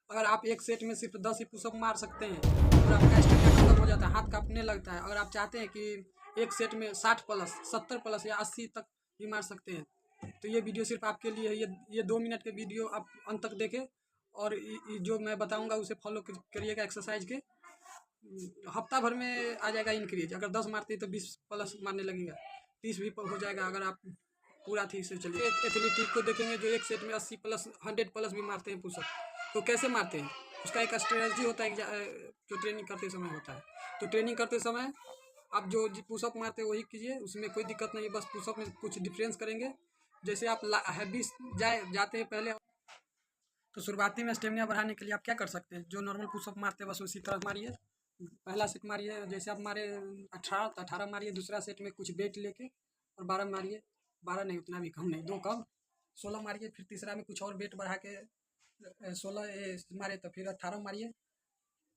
अगर आप एक सेट में सिर्फ 10 ही पुशअप मार सकते हैं और आपका स्टेमिना खत्म हो जाता है, हाथ कांपने लगता है। अगर आप चाहते हैं कि एक सेट में 60 प्लस 70 प्लस या 80 तक भी मार सकते हैं, तो ये वीडियो सिर्फ आपके लिए है। ये 2 मिनट के वीडियो आप अंत तक देखें और जो मैं बताऊंगा उसे फॉलो करिएगा एक्सरसाइज के। हफ्ता भर में आ जाएगा इंक्रीज। अगर 10 मारते हैं तो 20 प्लस मारने लगेगा, 30 भी हो जाएगा अगर आप पूरा ठीक से चलिए। एथलीट को देखेंगे जो एक सेट में 80 प्लस 100 प्लस भी मारते हैं पुशअप, तो कैसे मारते हैं उसका एक स्ट्रेटजी होता है जो ट्रेनिंग करते समय होता है। तो ट्रेनिंग करते समय आप जो पुशअप मारते हैं वही कीजिए, उसमें कोई दिक्कत नहीं है। बस पुशअप में कुछ डिफरेंस करेंगे। जैसे आप हैवी जाते हैं पहले, तो शुरुआती में स्टेमिना बढ़ाने के लिए आप क्या कर सकते हैं, जो नॉर्मल पुशअप मारते हैं बस उसी तरह मारिए। पहला सेट मारिए, जैसे आप मारे 18 तो 18 मारिए। दूसरा सेट में कुछ वेट लेके और 12 मारिए। 12 नहीं, उतना भी कम नहीं, 2 कम, 16 मारिए। फिर तीसरा में कुछ और वेट बढ़ा के 16 मारे तो फिर 18 मारिए।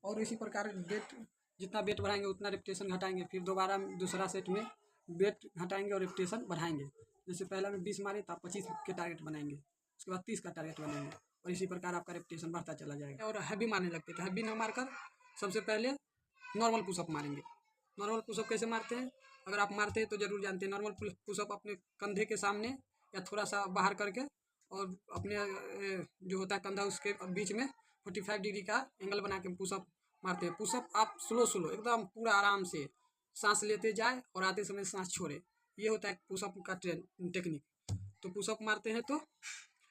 और इसी प्रकार वेट जितना वेट बढ़ाएंगे उतना रेपिटेशन घटाएंगे। फिर दोबारा दूसरा सेट में वेट घटाएंगे और रेपिटेशन बढ़ाएंगे। जैसे पहला में 20 मारे तो आप 25 के टारगेट बनाएंगे, उसके बाद 30 का टारगेट बनाएंगे और इसी प्रकार आपका रेपिटेशन बढ़ता चला जाएगा। और हैवी मारने लगते तो हैवी ना मारकर सबसे पहले नॉर्मल पुशअप मारेंगे। नॉर्मल पुशअप कैसे मारते हैं, अगर आप मारते हैं तो जरूर जानते हैं। नॉर्मल पुशअप अपने कंधे के सामने या थोड़ा सा बाहर करके और अपने जो होता है कंधा उसके बीच में 45 डिग्री का एंगल बना के पुशअप मारते हैं। पुशअप आप स्लो एकदम पूरा आराम से सांस लेते जाए और आते समय सांस छोड़े, ये होता है पुशअप का टेक्निक। तो पुशअप मारते हैं तो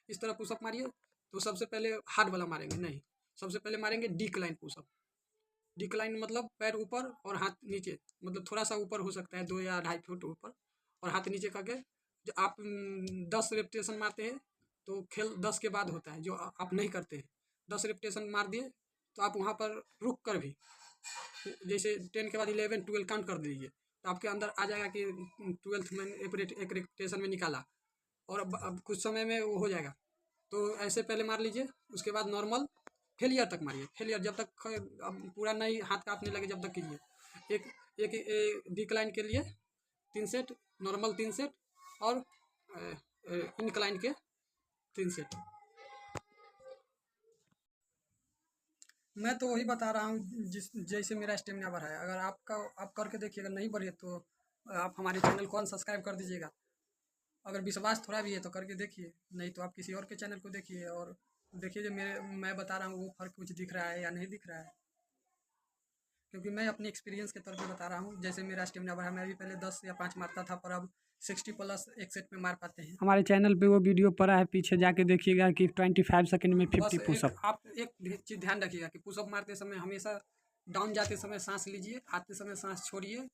इस तरह पुशअप मारिए। तो सबसे पहले हार्ड वाला मारेंगे नहीं, सबसे पहले मारेंगे डिक्लाइन पुशअप। डिक्लाइन मतलब पैर ऊपर और हाथ नीचे, मतलब थोड़ा सा ऊपर हो सकता है 2 या 2.5 फुट ऊपर, और हाथ नीचे करके जो आप 10 रेपिटेशन मारते हैं तो खेल 10 के बाद होता है, जो आप नहीं करते हैं। 10 रेपिटेशन मार दिए तो आप वहाँ पर रुक कर भी, जैसे 10 के बाद 11 12 काउंट कर दीजिए, तो आपके अंदर आ जाएगा कि 12th में एक रेपिटेशन में निकाला, और अब कुछ समय में वो हो जाएगा। तो ऐसे पहले मार लीजिए, उसके बाद नॉर्मल फेलियर तक मारिए। फेलियर जब तक अब पूरा नहीं हाथ कांपने लगे जब तक कीजिए। एक डिक्लाइन के लिए 3 सेट, नॉर्मल 3 सेट और इनक्लाइन के 3 सेट। मैं तो वही बता रहा हूँ जैसे मेरा स्टेमिना बढ़ा है। अगर आप करके देखिएगा, नहीं बढ़े तो आप हमारे चैनल को अनसब्सक्राइब कर दीजिएगा। अगर विश्वास थोड़ा भी है तो करके देखिए, नहीं तो आप किसी और के चैनल को देखिए और देखिए जो मैं बता रहा हूँ वो फ़र्क कुछ दिख रहा है या नहीं दिख रहा है। क्योंकि मैं अपनी एक्सपीरियंस के तौर पे बता रहा हूँ, जैसे मेरा स्टेमिना बढ़ा। मैं भी पहले 10 या 5 मारता था, पर अब 60 प्लस एक सेट में मार पाते हैं। हमारे चैनल पे वो वीडियो पड़ा है, पीछे जाके देखिएगा कि 25 सेकंड में 50 पुशअप। आप एक चीज़ ध्यान रखिएगा कि पुशअप मारते समय हमेशा डाउन जाते समय सांस लीजिए, आते समय सांस छोड़िए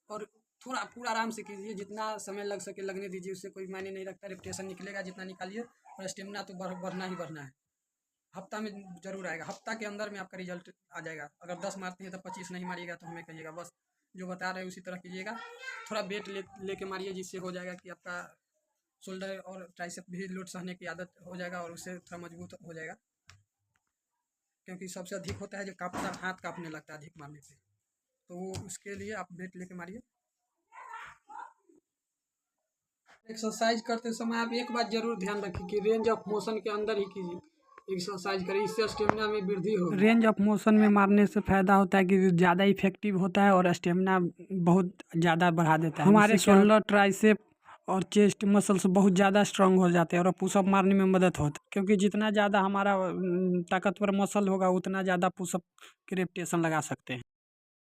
और थोड़ा पूरा आराम से कीजिए। जितना समय लग सके लगने दीजिए, उससे कोई मायने नहीं रखता। रेपिटेशन निकलेगा जितना निकालिए, और स्टेमिना तो बढ़ना ही बढ़ना है। हफ्ता में जरूर आएगा, हफ्ता के अंदर में आपका रिजल्ट आ जाएगा। अगर 10 मारते हैं तो 25 नहीं मारिएगा तो हमें कहिएगा। बस जो बता रहे हैं उसी तरह कीजिएगा। थोड़ा वेट लेके मारिए, जिससे हो जाएगा कि आपका शोल्डर और ट्राइसेप भी लोड सहने की आदत हो जाएगा और उससे थोड़ा मजबूत हो जाएगा। क्योंकि सबसे अधिक होता है जो कांपता, हाथ कांपने लगता है अधिक मारने से, तो वो उसके लिए आप वेट लेके मारिए। एक्सरसाइज करते समय आप एक बात जरूर ध्यान रखिए कि रेंज ऑफ मोशन के अंदर ही कीजिए, एक्सरसाइज करें, इससे स्टेमिना में वृद्धि होगी। रेंज ऑफ मोशन में मारने से फ़ायदा होता है कि ज़्यादा इफेक्टिव होता है और स्टेमिना बहुत ज़्यादा बढ़ा देता है। हमारे शोल्डर, ट्राइसेप और चेस्ट मसल्स बहुत ज़्यादा स्ट्रांग हो जाते हैं और पुशअप मारने में मदद होती है। क्योंकि जितना ज़्यादा हमारा ताकतवर मसल होगा उतना ज़्यादा पुशअप की रेपिटेशन लगा सकते हैं।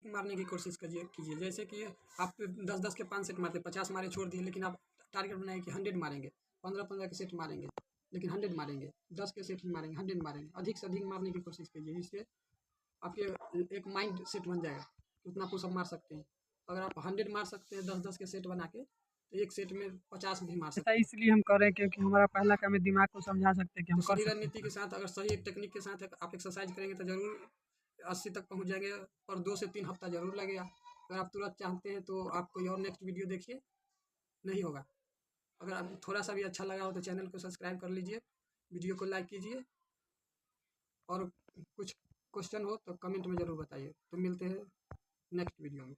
मारने की कोशिश कीजिए। जैसे कि आप 10-10 के 5 सेट मारते, 50 मारे छोड़ दिए, लेकिन आप टारगेट बनाए कि 100 मारेंगे। 15-15 के सेट मारेंगे, लेकिन 100 मारेंगे। 10 के सेट मारेंगे, 100 मारेंगे। अधिक से अधिक मारने की कोशिश कीजिए, जिससे आपके एक माइंड सेट बन जाएगा उतना पुशअप मार सकते हैं। अगर आप 100 मार सकते हैं 10-10 के सेट बना के, तो एक सेट में 50 भी मार सकते हैं। इसलिए हम कर रहे हैं क्योंकि हमारा पहला काम है दिमाग को समझा सकते हैं कि हम सही रणनीति के साथ, अगर सही टेक्निक के साथ आप एक्सरसाइज करेंगे तो जरूर 80 तक पहुंच जाएंगे, और 2 से 3 हफ्ता जरूर लगेगा। अगर आप तुरंत चाहते हैं तो आप कोई और नेक्स्ट वीडियो देखिए, नहीं होगा। अगर आप थोड़ा सा भी अच्छा लगा हो तो चैनल को सब्सक्राइब कर लीजिए, वीडियो को लाइक कीजिए, और कुछ क्वेश्चन हो तो कमेंट में ज़रूर बताइए। तो मिलते हैं नेक्स्ट वीडियो में।